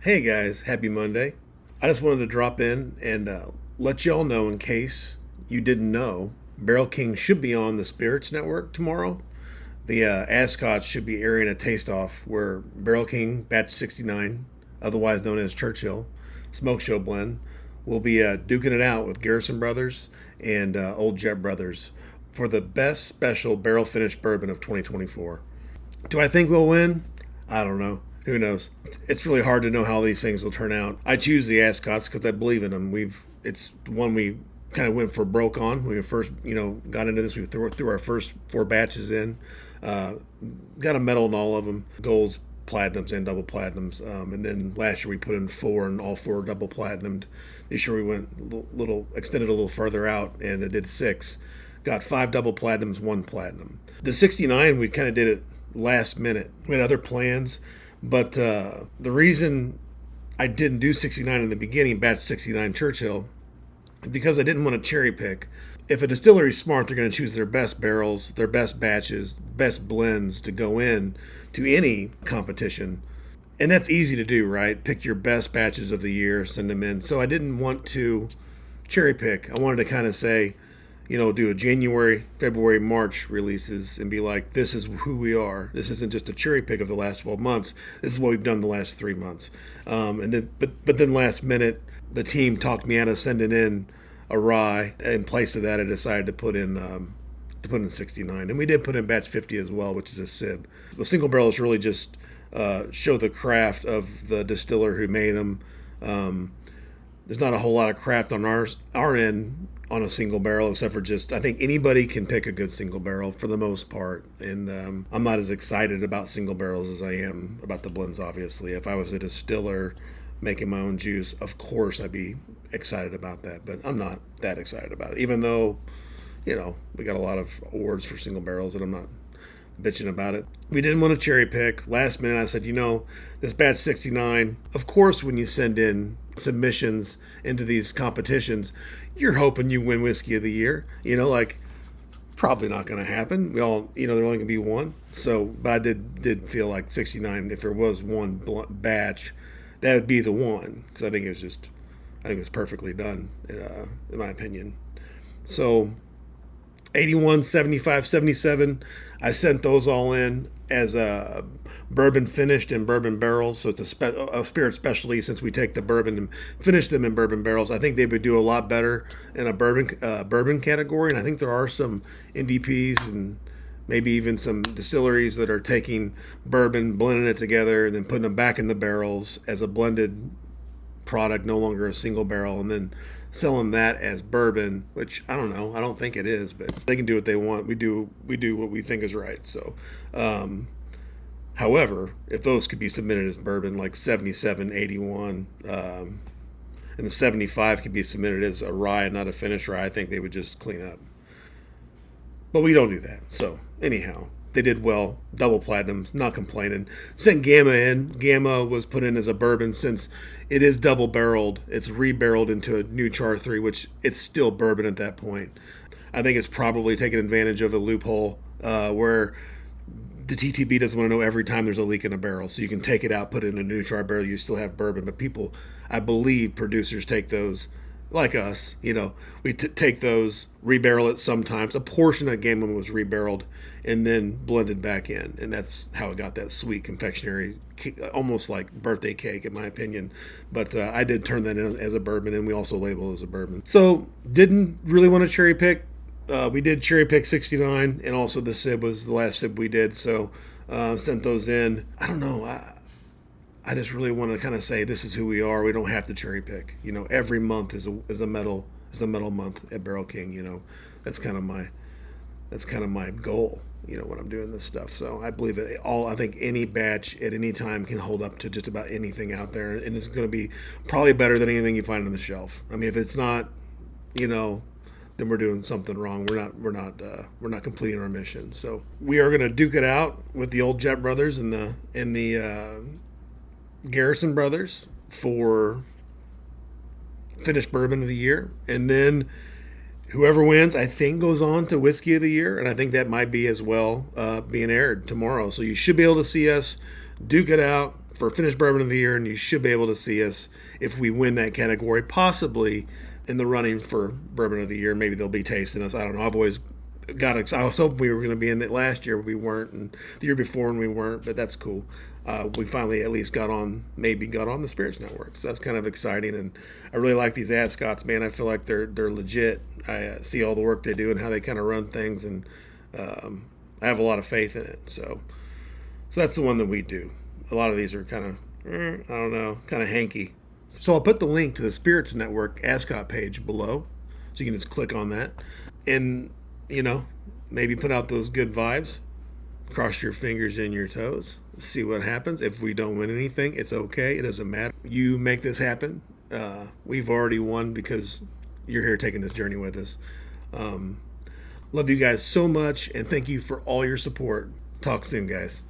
Hey guys, happy Monday. I just wanted to drop in and let y'all know, in case you didn't know, Barrel King should be on the Spirits Network tomorrow. The Ascot should be airing a taste off where Barrel King Batch 69, otherwise known as Churchill, Smoke Show Blend, will be duking it out with Garrison Brothers and Old Jet Brothers for the best special barrel finished bourbon of 2024. Do I think we'll win? I don't know. Who knows? It's really hard to know how these things will turn out. I choose the Ascots because I believe in them. It's the one we kind of went for broke on when we first got into this. We threw our first four batches in, uh, got a medal in all of them, golds, platinums, and double platinums. And then last year we put in four, and all four double platinumed. This year we went extended a little further out, and it did six. Got five double platinums, one platinum. The 69 we kind of did it last minute. We had other plans. But the reason I didn't do 69 in the beginning, batch 69 Churchill, because I didn't want to cherry pick. If a distillery is smart, they're going to choose their best barrels, their best batches, best blends to go in to any competition. And that's easy to do, right? Pick your best batches of the year, send them in. So I didn't want to cherry pick. I wanted to kind of say, do a January, February, March releases and be like, this is who we are. This isn't just a cherry pick of the last 12 months. This is what we've done the last 3 months. But then last minute, the team talked me out of sending in a rye. In place of that, I decided to put in 69, and we did put in batch 50 as well, which is a sib. The single barrel is really just show the craft of the distiller who made them. There's not a whole lot of craft on our end on a single barrel, except for just, I think anybody can pick a good single barrel for the most part. And I'm not as excited about single barrels as I am about the blends, obviously. If I was a distiller making my own juice, of course I'd be excited about that. But I'm not that excited about it, even though, we got a lot of awards for single barrels, and I'm not bitching about it. We didn't want to cherry pick. Last minute I said, this batch 69, of course when you send in submissions into these competitions, you're hoping you win whiskey of the year. Probably not going to happen. We all, there only going to be one. So, but I did feel like 69, if there was one batch, that would be the one, because I think it was perfectly done, in my opinion. So 81, 75, 77, I sent those all in as a bourbon finished in bourbon barrels. So it's a spirit specialty, since we take the bourbon and finish them in bourbon barrels. I think they would do a lot better in a bourbon category. And I think there are some NDPs and maybe even some distilleries that are taking bourbon, blending it together, and then putting them back in the barrels as a blended product, no longer a single barrel, and then selling that as bourbon, which I don't know. I don't think it is, but they can do what they want. We do what we think is right. So, however, if those could be submitted as bourbon, like 77, 81, and the 75 could be submitted as a rye and not a finished rye, I think they would just clean up. But we don't do that. So anyhow, they did well. Double platinums, not complaining. Sent Gamma in. Gamma was put in as a bourbon, since it is double barreled. It's rebarreled into a new Char 3, which it's still bourbon at that point. I think it's probably taking advantage of a loophole where the TTB doesn't want to know every time there's a leak in a barrel. So you can take it out, put it in a new Char barrel, you still have bourbon. But people, I believe producers take those, like us, we take those, rebarrel it sometimes. A portion of Game was rebarreled and then blended back in. And that's how it got that sweet confectionery, almost like birthday cake, in my opinion. But I did turn that in as a bourbon, and we also label it as a bourbon. So didn't really want to cherry pick. We did cherry pick 69, and also the sib was the last sib we did. So sent those in. I don't know. I just really want to kind of say this is who we are. We don't have to cherry pick. Every month is a medal month at Barrel King. That's kind of my goal. When I'm doing this stuff. So I believe that I think any batch at any time can hold up to just about anything out there, and it's going to be probably better than anything you find on the shelf. I mean, if it's not, then we're doing something wrong. We're not completing our mission. So we are going to duke it out with the Old Jet Brothers and the Garrison Brothers for finished bourbon of the year, and then whoever wins, I think, goes on to whiskey of the year, and I think that might be as well being aired tomorrow. So you should be able to see us duke it out for finished bourbon of the year, and you should be able to see us if we win that category, possibly in the running for bourbon of the year. Maybe they'll be tasting us. I don't know. I've always got excited. I was hoping we were going to be in it last year. We weren't, and the year before when we weren't, but that's cool. We finally at least got on the Spirits Network, so that's kind of exciting. And I really like these Ascots, man. I feel like they're legit. I see all the work they do and how they kind of run things, and I have a lot of faith in it. So that's the one that we do. A lot of these are kind of I don't know, kind of hanky. So I'll put the link to the Spirits Network Ascot page below, so you can just click on that, and maybe put out those good vibes. Cross your fingers and your toes. See what happens. If we don't win anything, it's okay. It doesn't matter. You make this happen. We've already won because you're here taking this journey with us. Love you guys so much, and thank you for all your support. Talk soon, guys.